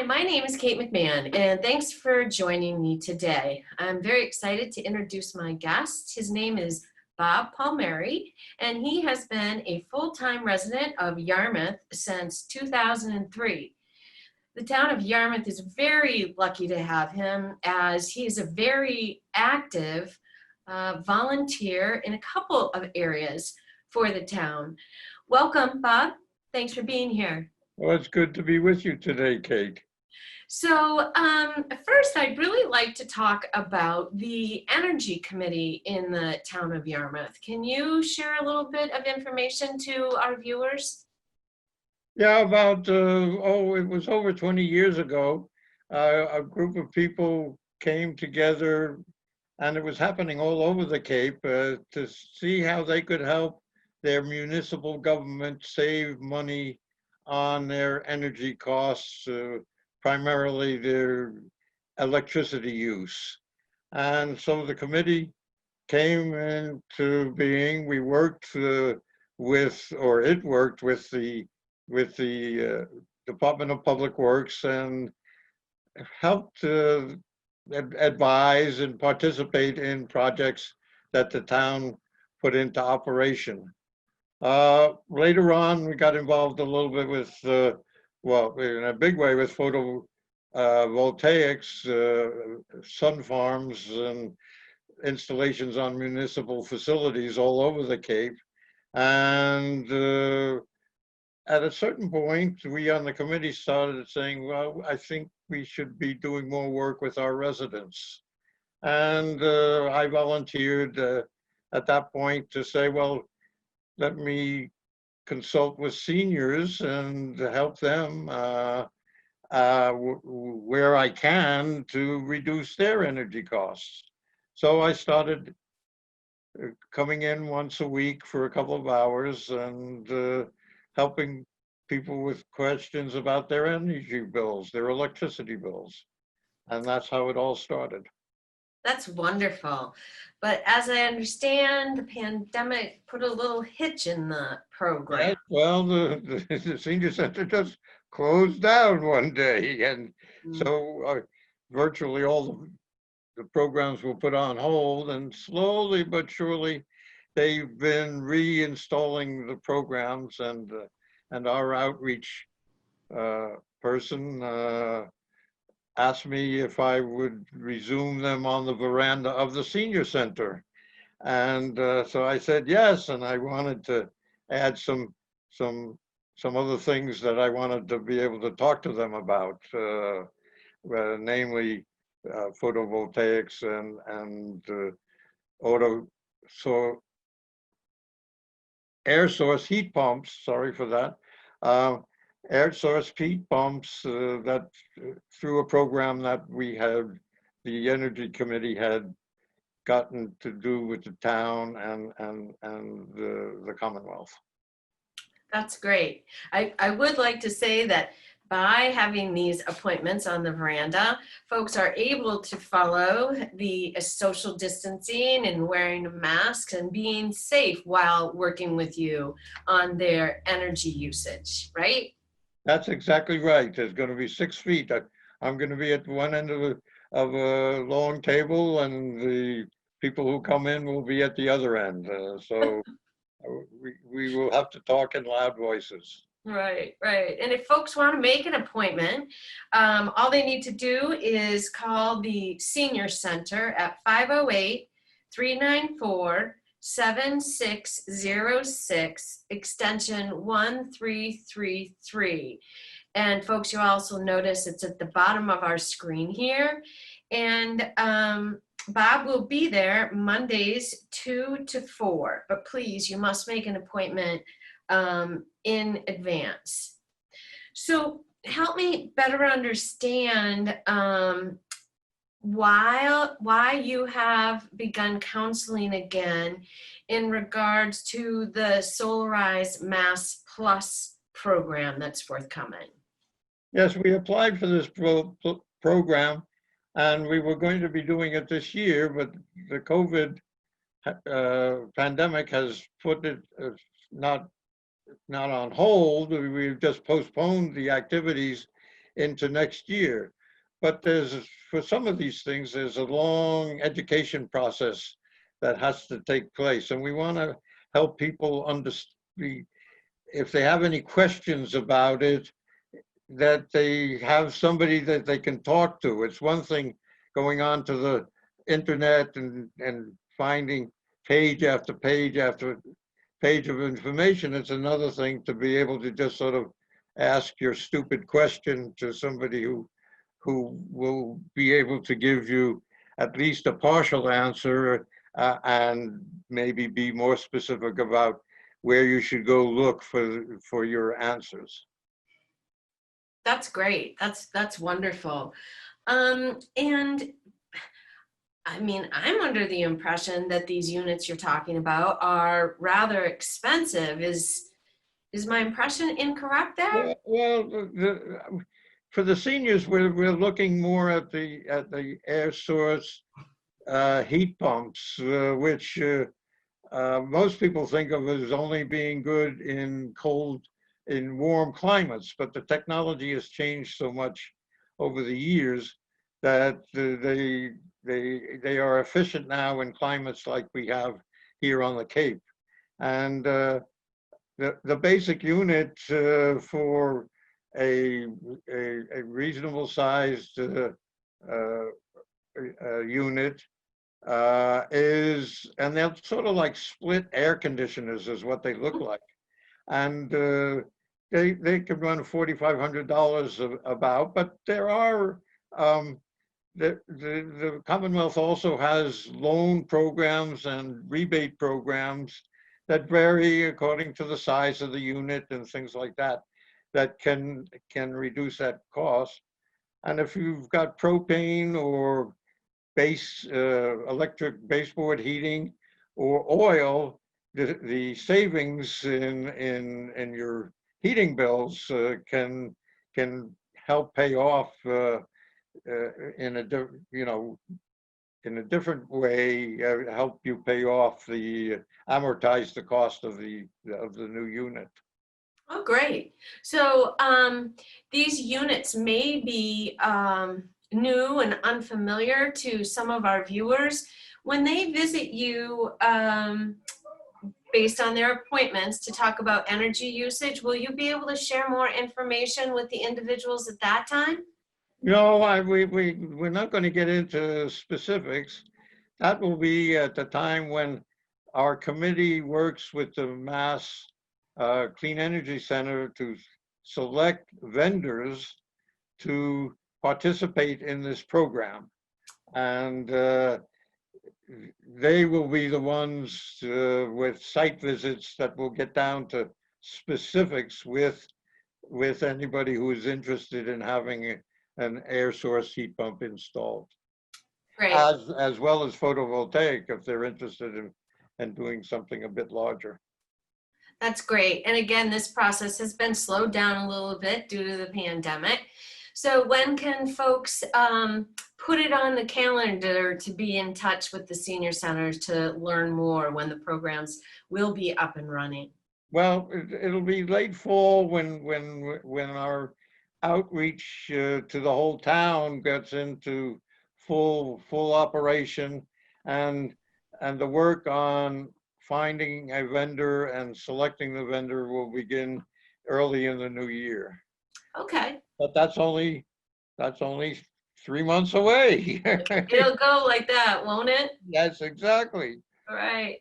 Hi, my name is Kate McMahon, and thanks for joining me today. I'm very excited to introduce my guest. His name is Bob Palmieri, and he has been a full-time resident of Yarmouth since 2003. The town of Yarmouth is very lucky to have him, as he is a very active volunteer in a couple of areas for the town. Welcome, Bob. Thanks for being here. Well, it's good to be with you today, Kate. So first, I'd really like to talk about the Energy Committee in the town of Yarmouth. Can you share a little bit of information to our viewers? Yeah, it was over 20 years ago. A group of people came together, and it was happening all over the Cape, to see how they could help their municipal government save money on their energy costs, primarily their electricity use. And so the committee came into being. We worked it worked with the Department of Public Works and helped advise and participate in projects that the town put into operation. Later on, we got involved a little bit with, in a big way, with photovoltaics, sun farms, and installations on municipal facilities all over the Cape. And at a certain point, we on the committee started saying, well, I think we should be doing more work with our residents. And I volunteered at that point to say, well, let me consult with seniors and help them where I can to reduce their energy costs. So I started coming in once a week for a couple of hours and helping people with questions about their energy bills, their electricity bills. And that's how it all started. That's wonderful. But as I understand, the pandemic put a little hitch in the program. Yeah, well, the senior center just closed down one day. And so virtually all the programs were put on hold, and slowly but surely they've been reinstalling the programs, and our outreach person asked me if I would resume them on the veranda of the senior center. And so I said yes, and I wanted to add some other things that I wanted to be able to talk to them about, namely photovoltaics and air source heat pumps. Sorry for that. Air source heat pumps that through a program that the Energy Committee had gotten to do with the town and the Commonwealth. That's great. I would like to say that by having these appointments on the veranda, folks are able to follow the social distancing and wearing masks and being safe while working with you on their energy usage, right? That's exactly right. There's going to be 6 feet. I'm going to be at one end of a long table, and the people who come in will be at the other end. So we will have to talk in loud voices. Right, right. And if folks want to make an appointment, all they need to do is call the Senior Center at 508-394-7606, extension 1333. And folks, you'll also notice it's at the bottom of our screen here. And Bob will be there Mondays 2 to 4, but please, you must make an appointment in advance. So help me better understand why you have begun counseling again in regards to the Solarize Mass Plus program that's forthcoming. Yes, we applied for this program, and we were going to be doing it this year, but the COVID pandemic has put it not on hold. We've just postponed the activities into next year. But for some of these things, there's a long education process that has to take place. And we want to help people understand, if they have any questions about it, that they have somebody that they can talk to. It's one thing going on to the internet and finding page after page after page of information. It's another thing to be able to just sort of ask your stupid question to somebody who will be able to give you at least a partial answer, and maybe be more specific about where you should go look for your answers. That's great. That's wonderful. And I mean, I'm under the impression that these units you're talking about are rather expensive. Is my impression incorrect there? Well, for the seniors, we're looking more at the air source heat pumps, which most people think of as only being good in warm climates, but the technology has changed so much over the years that they are efficient now in climates like we have here on the Cape. And the basic unit for a reasonable sized unit and they're sort of like split air conditioners is what they look like. And they can run $4,500 about, but there are, the Commonwealth also has loan programs and rebate programs that vary according to the size of the unit and things like that, that can reduce that cost. And if you've got propane or electric baseboard heating or oil, the savings in your heating bills can help pay off in a different way, help you pay off amortize the cost of the new unit. Oh, great. So these units may be new and unfamiliar to some of our viewers. When they visit you, based on their appointments to talk about energy usage, will you be able to share more information with the individuals at that time? No, we're not going to get into specifics. That will be at the time when our committee works with the Mass Clean Energy Center to select vendors to participate in this program. And they will be the ones with site visits that will get down to specifics with anybody who is interested in having an air source heat pump installed. Great. As well as photovoltaic if they're interested in doing something a bit larger. That's great. And again, this process has been slowed down a little bit due to the pandemic. So when can folks put it on the calendar to be in touch with the senior centers to learn more when the programs will be up and running? Well, it'll be late fall when our outreach to the whole town gets into full operation, and the work on finding a vendor and selecting the vendor will begin early in the new year. Okay. But that's only 3 months away. It'll go like that, won't it? Yes, exactly. All right.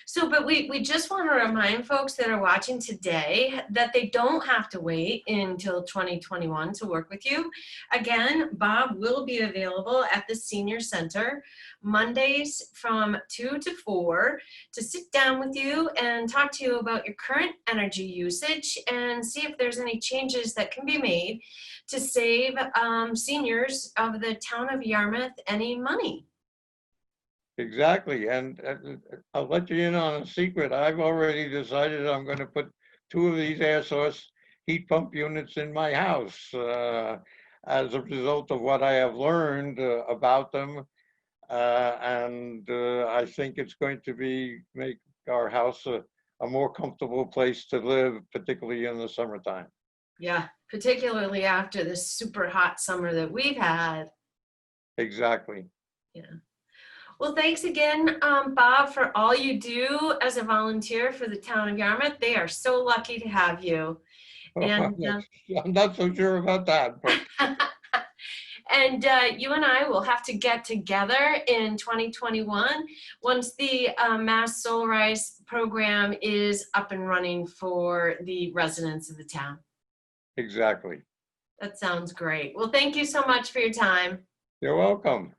So, but we just want to remind folks that are watching today that they don't have to wait until 2021 to work with you. Again, Bob will be available at the Senior Center Mondays from 2 to 4 to sit down with you and talk to you about your current energy usage and see if there's any changes that can be made to save seniors of the town of Yarmouth any money. Exactly, and I'll let you in on a secret. I've already decided I'm going to put 2 of these air source heat pump units in my house as a result of what I have learned about them, and I think it's going to make our house a more comfortable place to live, particularly in the summertime. Yeah, particularly after this super hot summer that we've had. Exactly. Yeah. Well, thanks again, Bob, for all you do as a volunteer for the town of Yarmouth. They are so lucky to have you. And I'm not so sure about that, but and you and I will have to get together in 2021 once the Mass Solarize program is up and running for the residents of the town. exactly. That sounds great. Well, thank you so much for your time. You're welcome.